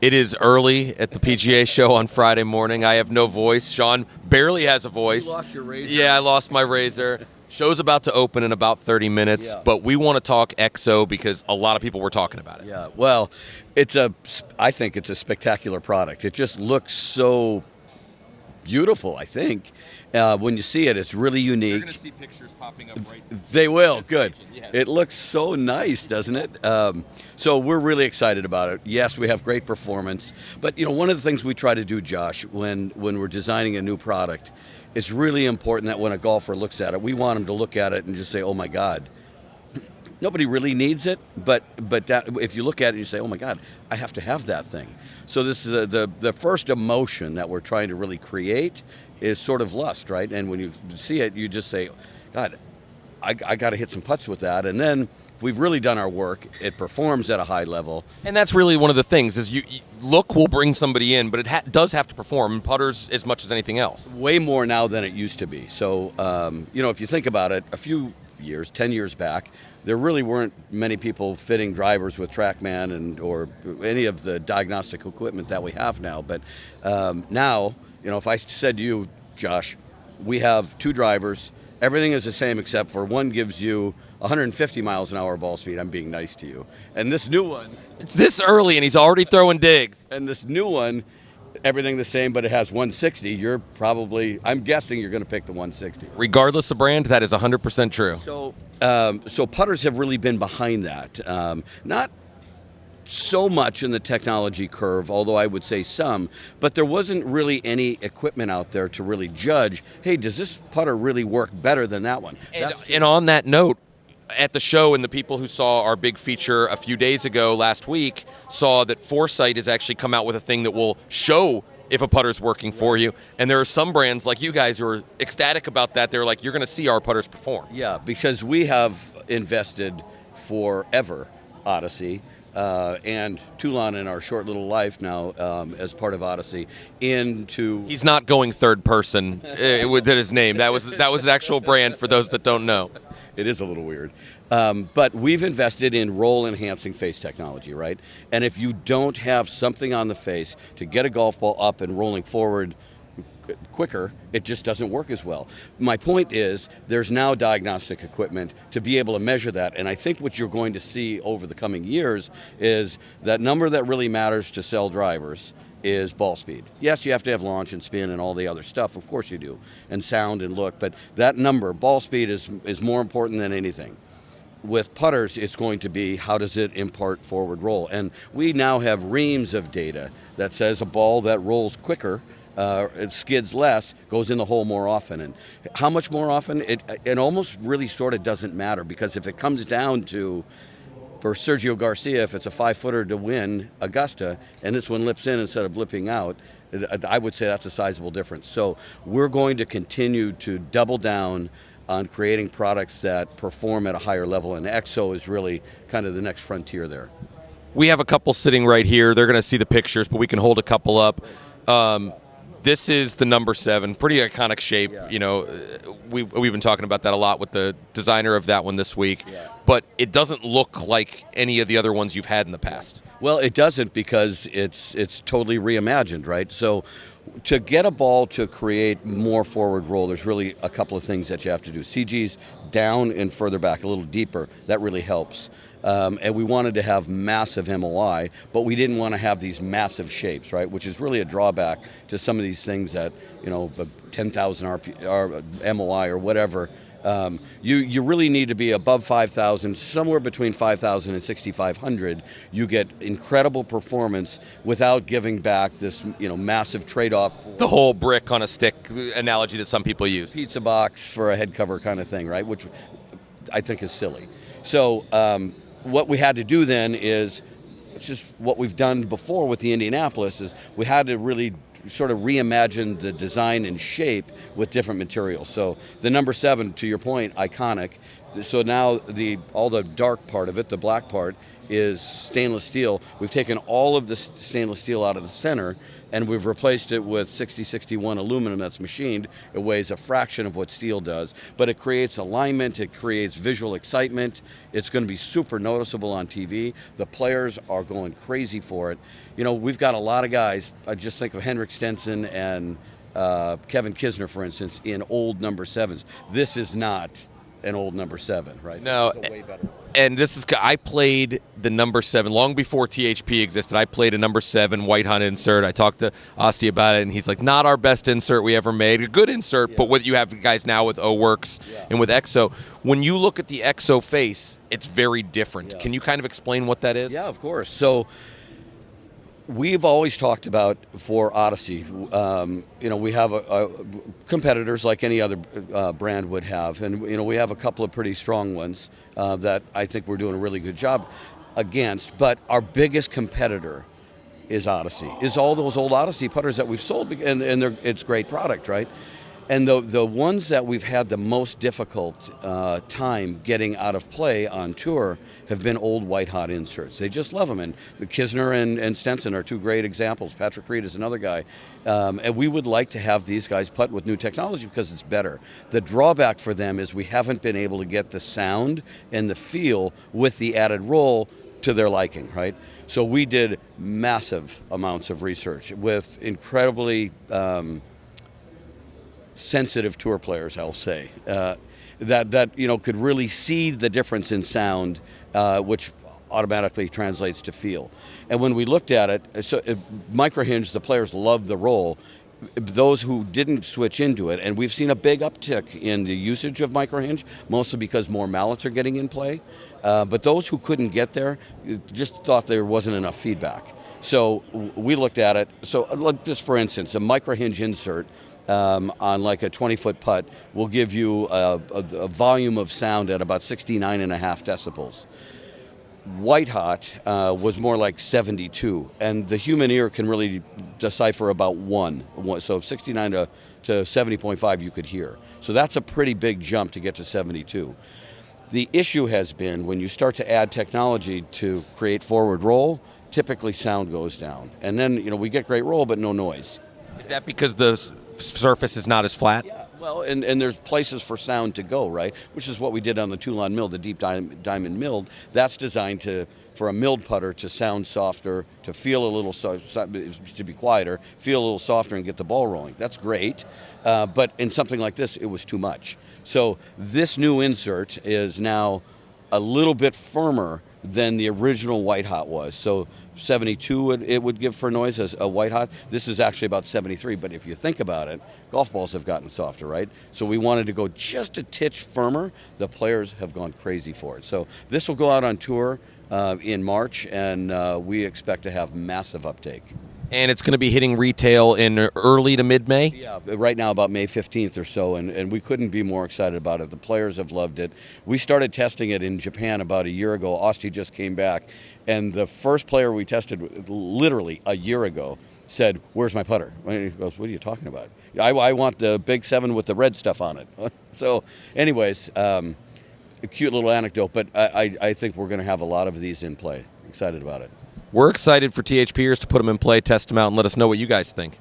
It is early at the PGA Show on Friday morning. I have no voice. Sean barely has a voice. You lost your razor. Yeah, I lost my razor. Show's about to open in about 30 minutes, Yeah. but we want to talk EXO because a lot of people were talking about it. Yeah, well, I think it's a spectacular product. It just looks so beautiful, I think. When you see it, it's really unique. You're going to see pictures popping up right They will, this good. station, yes. It looks so nice, doesn't it? So we're really excited about it. Yes, we have great performance. But, one of the things we try to do, Josh, when we're designing a new product, it's really important that when a golfer looks at it, we want them to look at it and just say, oh, my God. Nobody really needs it, but that, if you look at it and you say, oh, my God, I have to have that thing. So this is the first emotion that we're trying to really create is sort of lust, right? And when you see it, you just say, God, I got to hit some putts with that. And then if we've really done our work, it performs at a high level. And that's really one of the things is you look will bring somebody in, but it does have to perform in putters as much as anything else. Way more now than it used to be. So, if you think about it, a few years, 10 years back, there really weren't many people fitting drivers with TrackMan or any of the diagnostic equipment that we have now. But now, if I said to you, Josh, we have two drivers, everything is the same except for one gives you 150 miles an hour ball speed. I'm being nice to you. And this new one. It's this early and he's already throwing digs. And this new one, everything the same, but it has 160. I'm guessing you're going to pick the 160. Regardless of brand, that is 100% true. So putters have really been behind that. Not so much in the technology curve, although I would say some, but there wasn't really any equipment out there to really judge, hey, does this putter really work better than that one? And on that note, at the show, and the people who saw our big feature a few days ago last week saw that Foresight has actually come out with a thing that will show if a putter's working for you. And there are some brands like you guys who are ecstatic about that. They're like, you're going to see our putters perform. Yeah, because we have invested forever, Odyssey, and Toulon in our short little life now as part of Odyssey into... He's not going third person with his name. That was an actual brand for those that don't know. It is a little weird. But we've invested in roll-enhancing face technology, right? And if you don't have something on the face to get a golf ball up and rolling forward quicker, it just doesn't work as well. My point is there's now diagnostic equipment to be able to measure that, and I think what you're going to see over the coming years is that number that really matters to sell drivers is ball speed. Yes, you have to have launch and spin and all the other stuff, of course you do, and sound and look, but that number, ball speed, is more important than anything. With putters, it's going to be how does it impart forward roll, and we now have reams of data that says a ball that rolls quicker, it skids less, goes in the hole more often. And how much more often? It almost really sort of doesn't matter, because if it comes down to, for Sergio Garcia, if it's a 5-footer to win Augusta, and this one lips in instead of lipping out, I would say that's a sizable difference. So we're going to continue to double down on creating products that perform at a higher level, and EXO is really kind of the next frontier there. We have a couple sitting right here. They're going to see the pictures, but we can hold a couple up. This is the number 7, pretty iconic shape. Yeah. We've been talking about that a lot with the designer of that one this week. Yeah. But it doesn't look like any of the other ones you've had in the past. Well, it doesn't, because it's totally reimagined, right? So to get a ball to create more forward roll, there's really a couple of things that you have to do. CG's down and further back, a little deeper. That really helps. And we wanted to have massive MOI, but we didn't want to have these massive shapes, right? Which is really a drawback to some of these things that, 10,000 MOI or whatever. You really need to be above 5,000, somewhere between 5,000 and 6,500. You get incredible performance without giving back this, massive trade-off. The whole brick on a stick analogy that some people use. Pizza box for a head cover kind of thing, right? Which I think is silly. So what we had to do then is, it's just what we've done before with the Indianapolis, is we had to really sort of reimagine the design and shape with different materials. So the number 7, to your point, iconic. So now all the dark part of it, the black part, is stainless steel. We've taken all of the stainless steel out of the center, and we've replaced it with 6061 aluminum that's machined. It weighs a fraction of what steel does, but it creates alignment, it creates visual excitement. It's going to be super noticeable on TV. The players are going crazy for it. You know, we've got a lot of guys, I just think of Henrik Stenson and Kevin Kisner, for instance, in old number 7s. This is not an old number 7, right? No, This is a way better one. and I played the number 7 long before THP existed. I played a number 7 white hot insert. I talked to Odyssey about it, and he's like, not our best insert we ever made. A good insert, but what you have guys now with O-Works and with EXO. When you look at the EXO face, it's very different. Can you kind of explain what that is? Yeah, of course. So we've always talked about for Odyssey, you know, we have competitors like any other brand would have, and you know, we have a couple of pretty strong ones that I think we're doing a really good job against. But our biggest competitor is Odyssey, is all those old Odyssey putters that we've sold, and it's great product, right? And the ones that we've had the most difficult time getting out of play on tour have been old white hot inserts. They just love them. And Kisner and Stenson are two great examples. Patrick Reed is another guy. And we would like to have these guys putt with new technology because it's better. The drawback for them is we haven't been able to get the sound and the feel with the added roll to their liking, right? So we did massive amounts of research with incredibly sensitive tour players, I'll say, that you know, could really see the difference in sound, which automatically translates to feel. And when we looked at it, so micro hinge, the players love the roll. Those who didn't switch into it, and we've seen a big uptick in the usage of micro hinge, mostly because more mallets are getting in play. But those who couldn't get there just thought there wasn't enough feedback. So we looked at it. So just for instance, a micro hinge insert on like a 20-foot putt will give you a volume of sound at about 69.5 decibels. White hot was more like 72, and the human ear can really decipher about one. So 69 to 70.5 you could hear. So that's a pretty big jump to get to 72. The issue has been when you start to add technology to create forward roll, typically sound goes down. And then, you know, we get great roll but no noise. Is that because the surface is not as flat? Yeah, well, and there's places for sound to go, right? Which is what we did on the Toulon mill, the deep diamond milled. That's designed for a milled putter to sound softer, to feel a little to be quieter, feel a little softer, and get the ball rolling. That's great, but in something like this, it was too much. So this new insert is now a little bit firmer than the original white hot was. So 72 it would give for noise as a white hot. This is actually about 73, but if you think about it, golf balls have gotten softer, right? So we wanted to go just a titch firmer. The players have gone crazy for it. So this will go out on tour in March, and we expect to have massive uptake. And it's going to be hitting retail in early to mid-May? Yeah, right now about May 15th or so, and we couldn't be more excited about it. The players have loved it. We started testing it in Japan about a year ago. Osti just came back, and the first player we tested literally a year ago said, "Where's my putter?" And he goes, "What are you talking about? I want the big 7 with the red stuff on it." So anyways, a cute little anecdote, but I think we're going to have a lot of these in play. Excited about it. We're excited for THPers to put them in play, test them out, and let us know what you guys think.